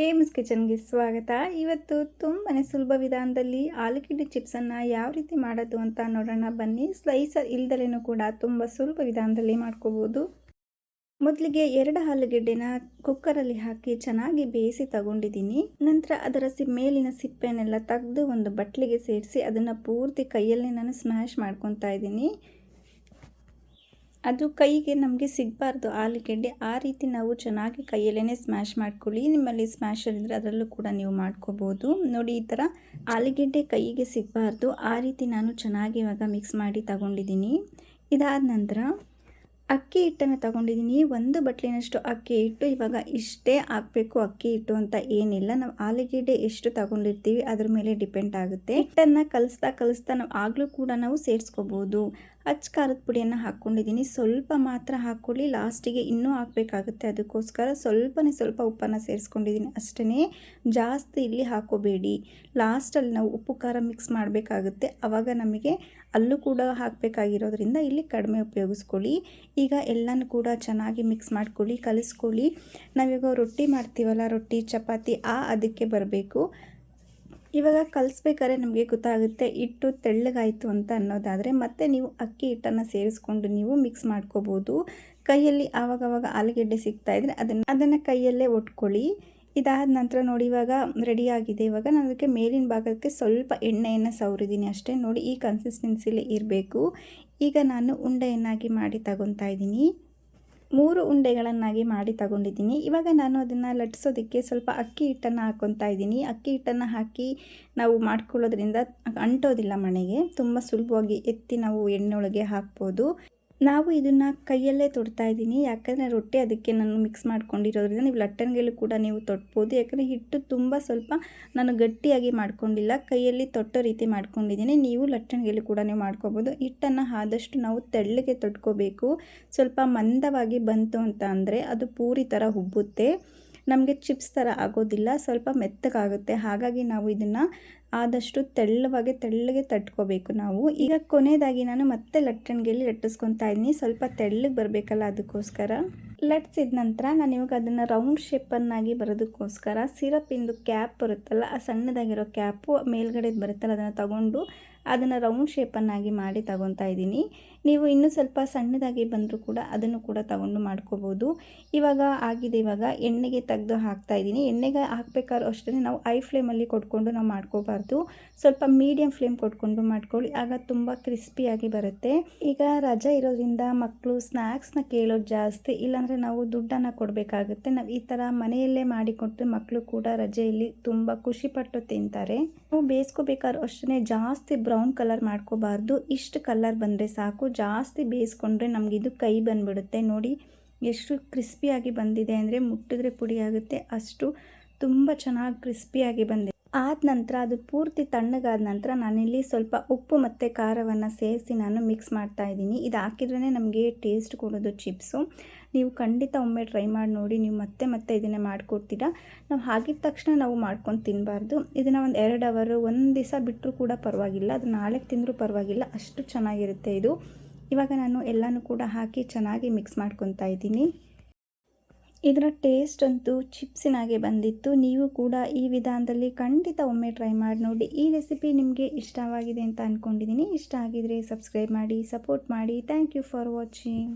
AIIMS ಕಿಚನ್ಗೆ ಸ್ವಾಗತ. ಇವತ್ತು ತುಂಬಾ ಸುಲಭ ವಿಧಾನದಲ್ಲಿ ಆಲೂಗೆಡ್ಡೆ ಚಿಪ್ಸನ್ನು ಯಾವ ರೀತಿ ಮಾಡೋದು ಅಂತ ನೋಡೋಣ ಬನ್ನಿ. ಸ್ಲೈಸರ್ ಇಲ್ದಲೇನೂ ಕೂಡ ತುಂಬ ಸುಲಭ ವಿಧಾನದಲ್ಲಿ ಮಾಡ್ಕೋಬೋದು. ಮೊದಲಿಗೆ 2 ಆಲೂಗೆಡ್ಡೆನ ಕುಕ್ಕರಲ್ಲಿ ಹಾಕಿ ಚೆನ್ನಾಗಿ ಬೇಯಿಸಿ ತಗೊಂಡಿದ್ದೀನಿ. ನಂತರ ಅದರ ಮೇಲಿನ ಸಿಪ್ಪೆನೆಲ್ಲ ತೆಗೆದು ಒಂದು ಬಟ್ಲಿಗೆ ಸೇರಿಸಿ ಅದನ್ನು ಪೂರ್ತಿ ಕೈಯಲ್ಲೇ ನಾನು ಸ್ಮ್ಯಾಶ್ ಮಾಡ್ಕೊತಾ ಇದ್ದೀನಿ. ಅದು ಕೈಗೆ ನಮಗೆ ಸಿಗಬಾರ್ದು ಆಲೂಗೆಡ್ಡೆ, ಆ ರೀತಿ ನಾವು ಚೆನ್ನಾಗಿ ಕೈಯಲ್ಲೇ ಸ್ಮ್ಯಾಶ್ ಮಾಡ್ಕೊಳ್ಳಿ. ನಿಮ್ಮಲ್ಲಿ ಸ್ಮ್ಯಾಶರ್ ಇದ್ದರೆ ಅದರಲ್ಲೂ ಕೂಡ ನೀವು ಮಾಡ್ಕೋಬೋದು. ನೋಡಿ, ಈ ಥರ ಆಲೂಗೆಡ್ಡೆ ಕೈಗೆ ಸಿಗಬಾರ್ದು, ಆ ರೀತಿ ನಾನು ಚೆನ್ನಾಗಿ ಇವಾಗ ಮಿಕ್ಸ್ ಮಾಡಿ ತಗೊಂಡಿದ್ದೀನಿ. ಇದಾದ ನಂತರ ಅಕ್ಕಿ ಹಿಟ್ಟನ್ನು ತಗೊಂಡಿದ್ದೀನಿ. 1 ಬಟ್ಲಿನಷ್ಟು ಅಕ್ಕಿ ಹಿಟ್ಟು. ಇವಾಗ ಇಷ್ಟೇ ಹಾಕಬೇಕು ಅಕ್ಕಿ ಹಿಟ್ಟು ಅಂತ ಏನಿಲ್ಲ, ನಾವು ಆಲೂಗೆಡ್ಡೆ ಎಷ್ಟು ತಗೊಂಡಿರ್ತೀವಿ ಅದ್ರ ಮೇಲೆ ಡಿಪೆಂಡ್ ಆಗುತ್ತೆ. ಹಿಟ್ಟನ್ನು ಕಲಿಸ್ತಾ ನಾವು ಆಗಲೂ ಕೂಡ ನಾವು ಸೇರಿಸ್ಕೋಬೋದು. ಅಚ್ಚ ಖಾರದ ಪುಡಿಯನ್ನು ಹಾಕ್ಕೊಂಡಿದ್ದೀನಿ, ಸ್ವಲ್ಪ ಮಾತ್ರ ಹಾಕ್ಕೊಳ್ಳಿ, ಲಾಸ್ಟಿಗೆ ಇನ್ನೂ ಹಾಕಬೇಕಾಗುತ್ತೆ, ಅದಕ್ಕೋಸ್ಕರ ಸ್ವಲ್ಪ ಉಪ್ಪನ್ನು ಸೇರಿಸ್ಕೊಂಡಿದ್ದೀನಿ ಅಷ್ಟೇ. ಜಾಸ್ತಿ ಇಲ್ಲಿ ಹಾಕೋಬೇಡಿ, ಲಾಸ್ಟಲ್ಲಿ ನಾವು ಉಪ್ಪು ಖಾರ ಮಿಕ್ಸ್ ಮಾಡಬೇಕಾಗುತ್ತೆ, ಆವಾಗ ನಮಗೆ ಅಲ್ಲೂ ಕೂಡ ಹಾಕಬೇಕಾಗಿರೋದ್ರಿಂದ ಇಲ್ಲಿ ಕಡಿಮೆ ಉಪಯೋಗಿಸ್ಕೊಳ್ಳಿ. ಈಗ ಎಲ್ಲನೂ ಕೂಡ ಚೆನ್ನಾಗಿ ಮಿಕ್ಸ್ ಮಾಡ್ಕೊಳ್ಳಿ, ಕಲಿಸ್ಕೊಳ್ಳಿ. ನಾವಿವಾಗ ರೊಟ್ಟಿ ಮಾಡ್ತೀವಲ್ಲ, ರೊಟ್ಟಿ ಚಪಾತಿ ಅದಕ್ಕೆ ಬರಬೇಕು. ಇವಾಗ ಕಲಿಸ್ಬೇಕಾದ್ರೆ ನಮಗೆ ಗೊತ್ತಾಗುತ್ತೆ ಹಿಟ್ಟು ತೆಳ್ಳಗಾಯಿತು ಅಂತ ಅನ್ನೋದಾದರೆ ಮತ್ತೆ ನೀವು ಅಕ್ಕಿ ಹಿಟ್ಟನ್ನು ಸೇರಿಸ್ಕೊಂಡು ನೀವು ಮಿಕ್ಸ್ ಮಾಡ್ಕೋಬೋದು. ಕೈಯಲ್ಲಿ ಆವಾಗವಾಗ ಆಲೂಗೆಡ್ಡೆ ಸಿಗ್ತಾಯಿದ್ರೆ ಅದನ್ನು ಕೈಯಲ್ಲೇ ಒಟ್ಕೊಳ್ಳಿ. ಇದಾದ ನಂತರ ನೋಡಿ, ಇವಾಗ ರೆಡಿಯಾಗಿದೆ. ಇವಾಗ ನಾನು ಅದಕ್ಕೆ ಮೇಲಿನ ಭಾಗಕ್ಕೆ ಸ್ವಲ್ಪ ಎಣ್ಣೆಯನ್ನು ಸವರಿದ್ದೀನಿ ಅಷ್ಟೇ. ನೋಡಿ, ಈ ಕನ್ಸಿಸ್ಟೆನ್ಸಿಲಿ ಇರಬೇಕು. ಈಗ ನಾನು ಉಂಡೆಯನ್ನಾಗಿ ಮಾಡಿ ತಗೊತಾ ಇದ್ದೀನಿ. 3 ಉಂಡೆಗಳನ್ನಾಗಿ ಮಾಡಿ ತಗೊಂಡಿದ್ದೀನಿ. ಇವಾಗ ನಾನು ಅದನ್ನು ಲಟ್ಟಿಸೋದಕ್ಕೆ ಸ್ವಲ್ಪ ಅಕ್ಕಿ ಹಿಟ್ಟನ್ನು ಹಾಕ್ಕೊತಾ ಇದ್ದೀನಿ. ಅಕ್ಕಿ ಹಿಟ್ಟನ್ನು ಹಾಕಿ ನಾವು ಮಾಡ್ಕೊಳ್ಳೋದ್ರಿಂದ ಅಂಟೋದಿಲ್ಲ ಮಣೆಗೆ, ತುಂಬ ಸುಲಭವಾಗಿ ಎತ್ತಿ ನಾವು ಎಣ್ಣೆ ಒಳಗೆ ಹಾಕ್ಬೋದು. ನಾವು ಇದನ್ನು ಕೈಯಲ್ಲೇ ತೊಡ್ತಾ ಇದ್ದೀನಿ, ಯಾಕಂದರೆ ರೊಟ್ಟಿ ಅದಕ್ಕೆ ನಾನು ಮಿಕ್ಸ್ ಮಾಡ್ಕೊಂಡಿರೋದ್ರಿಂದ. ನೀವು ಲಟ್ಟಣಿಗೆಲ್ಲೂ ಕೂಡ ನೀವು ತೊಟ್ಬೋದು, ಯಾಕಂದರೆ ಹಿಟ್ಟು ತುಂಬ ಸ್ವಲ್ಪ ನಾನು ಗಟ್ಟಿಯಾಗಿ ಮಾಡ್ಕೊಂಡಿಲ್ಲ, ಕೈಯಲ್ಲಿ ತೊಟ್ಟೋ ರೀತಿ ಮಾಡ್ಕೊಂಡಿದ್ದೀನಿ. ನೀವು ಲಟ್ಟಣಿಗೆಲ್ಲೂ ಕೂಡ ನೀವು ಮಾಡ್ಕೋಬೋದು. ಹಿಟ್ಟನ್ನು ಆದಷ್ಟು ನಾವು ತೆಳ್ಳಗೆ ತೊಟ್ಕೋಬೇಕು. ಸ್ವಲ್ಪ ಮಂದವಾಗಿ ಬಂತು ಅಂತ ಅಂದರೆ ಅದು ಪೂರಿ ಥರ ಉಬ್ಬುತ್ತೆ, ನಮಗೆ ಚಿಪ್ಸ್ ಥರ ಆಗೋದಿಲ್ಲ, ಸ್ವಲ್ಪ ಮೆತ್ತಗಾಗುತ್ತೆ. ಹಾಗಾಗಿ ನಾವು ಇದನ್ನು ಆದಷ್ಟು ತೆಳ್ಳಗೆ ತಟ್ಕೋಬೇಕು ನಾವು. ಈಗ ಕೊನೆಯದಾಗಿ ನಾನು ಮತ್ತೆ ಲಟ್ಟಣಿಗೆಯಲ್ಲಿ ಲಟ್ಟಿಸ್ಕೊತಾ ಇದ್ದೀನಿ, ಸ್ವಲ್ಪ ತೆಳ್ಳಗೆ ಬರಬೇಕಲ್ಲ, ಅದಕ್ಕೋಸ್ಕರ. ಲಟ್ಟಿಸಿದ ನಂತರ ನಾನು ಇವಾಗ ಅದನ್ನು ರೌಂಡ್ ಶೇಪನ್ನಾಗಿ ಬರೋದಕ್ಕೋಸ್ಕರ ಸಿರಪಿಂದು ಕ್ಯಾಪ್ ಬರುತ್ತಲ್ಲ, ಆ ಸಣ್ಣದಾಗಿರೋ ಕ್ಯಾಪು ಮೇಲ್ಗಡೆ ಬರುತ್ತಲ್ಲ, ಅದನ್ನು ತಗೊಂಡು ಅದನ್ನು ರೌಂಡ್ ಶೇಪನ್ನಾಗಿ ಮಾಡಿ ತಗೊತಾ ಇದ್ದೀನಿ. ನೀವು ಇನ್ನೂ ಸ್ವಲ್ಪ ಸಣ್ಣದಾಗಿ ಬಂದರೂ ಕೂಡ ಅದನ್ನು ಕೂಡ ತಗೊಂಡು ಮಾಡ್ಕೋಬೋದು. ಇವಾಗ ಆಗಿದೆ. ಇವಾಗ ಎಣ್ಣೆಗೆ ತೆಗೆದು ಹಾಕ್ತಾ ಇದ್ದೀನಿ. ಎಣ್ಣೆಗೆ ಹಾಕ್ಬೇಕಾದ್ರೂ ಅಷ್ಟೇ ನಾವು ಐ ಫ್ಲೇಮಲ್ಲಿ ಕೊಟ್ಕೊಂಡು ನಾವು ಮಾಡ್ಕೋಬಾರ್ದು, ಸ್ವಲ್ಪ ಮೀಡಿಯಮ್ ಫ್ಲೇಮ್ ಕೊಟ್ಕೊಂಡು ಮಾಡ್ಕೊಳ್ಳಿ, ಆಗ ತುಂಬ ಕ್ರಿಸ್ಪಿಯಾಗಿ ಬರುತ್ತೆ. ಈಗ ರಜೆ ಇರೋದ್ರಿಂದ ಮಕ್ಕಳು ಸ್ನ್ಯಾಕ್ಸ್ನ ಕೇಳೋದು ಜಾಸ್ತಿ, ಇಲ್ಲಾಂದರೆ ನಾವು ದುಡ್ಡನ್ನು ಕೊಡಬೇಕಾಗುತ್ತೆ. ನಾವು ಈ ಥರ ಮನೆಯಲ್ಲೇ ಮಾಡಿಕೊಟ್ಟು ಮಕ್ಕಳು ಕೂಡ ರಜೆಯಲ್ಲಿ ತುಂಬ ಖುಷಿಪಟ್ಟು ತಿಂತಾರೆ. ನಾವು ಬೇಯಿಸ್ಕೋಬೇಕಾದ್ರೂ ಅಷ್ಟೇ ಜಾಸ್ತಿ ಬ್ರೌನ್ ಕಲರ್ ಮಾಡ್ಕೋಬಾರ್ದು, ಇಷ್ಟು ಕಲರ್ ಬಂದರೆ ಸಾಕು. ಜಾಸ್ತಿ ಬೇಯಿಸ್ಕೊಂಡ್ರೆ ನಮಗಿದು ಕೈ ಬಂದುಬಿಡುತ್ತೆ. ನೋಡಿ ಎಷ್ಟು ಕ್ರಿಸ್ಪಿಯಾಗಿ ಬಂದಿದೆ ಅಂದರೆ ಮುಟ್ಟಿದ್ರೆ ಪುಡಿ ಆಗುತ್ತೆ, ಅಷ್ಟು ತುಂಬ ಚೆನ್ನಾಗಿ ಕ್ರಿಸ್ಪಿಯಾಗಿ ಬಂದಿದೆ. ಆದ ನಂತರ ಅದು ಪೂರ್ತಿ ತಣ್ಣಗಾದ ನಂತರ ನಾನಿಲ್ಲಿ ಸ್ವಲ್ಪ ಉಪ್ಪು ಮತ್ತು ಖಾರವನ್ನು ಸೇರಿಸಿ ನಾನು ಮಿಕ್ಸ್ ಮಾಡ್ತಾ ಇದ್ದೀನಿ. ಇದು ಹಾಕಿದ್ರೇ ನಮಗೆ ಟೇಸ್ಟ್ ಕೊಡೋದು ಚಿಪ್ಸು. ನೀವು ಖಂಡಿತ ಒಮ್ಮೆ ಟ್ರೈ ಮಾಡಿ ನೋಡಿ, ನೀವು ಮತ್ತೆ ಇದನ್ನೇ ಮಾಡಿಕೊಡ್ತೀರಾ. ನಾವು ಹಾಕಿದ ತಕ್ಷಣ ನಾವು ಮಾಡ್ಕೊಂಡು ತಿನ್ನಬಾರ್ದು. ಇದನ್ನು ಒಂದು 2 ಅವರ್ 1 ದಿವಸ ಬಿಟ್ಟರೂ ಕೂಡ ಪರವಾಗಿಲ್ಲ, ಅದು ನಾಳೆ ತಿಂದರೂ ಪರವಾಗಿಲ್ಲ, ಅಷ್ಟು ಚೆನ್ನಾಗಿರುತ್ತೆ ಇದು. ಇವಾಗ ನಾನು ಎಲ್ಲನೂ ಕೂಡ ಹಾಕಿ ಚೆನ್ನಾಗಿ ಮಿಕ್ಸ್ ಮಾಡ್ಕೊತಾ ಇದ್ದೀನಿ. ಇದರ ಟೇಸ್ಟ್ ಅಂತೂ ಚಿಪ್ಸಿನಾಗೆ ಬಂದಿತ್ತು. ನೀವು ಕೂಡ ಈ ವಿಧಾನದಲ್ಲಿ ಖಂಡಿತ ಒಮ್ಮೆ ಟ್ರೈ ಮಾಡಿ ನೋಡಿ. ಈ ರೆಸಿಪಿ ನಿಮಗೆ ಇಷ್ಟವಾಗಿದೆ ಅಂತ ಅಂದ್ಕೊಂಡಿದ್ದೀನಿ. ಇಷ್ಟ ಆಗಿದರೆ ಸಬ್ಸ್ಕ್ರೈಬ್ ಮಾಡಿ, ಸಪೋರ್ಟ್ ಮಾಡಿ. Thank you for watching.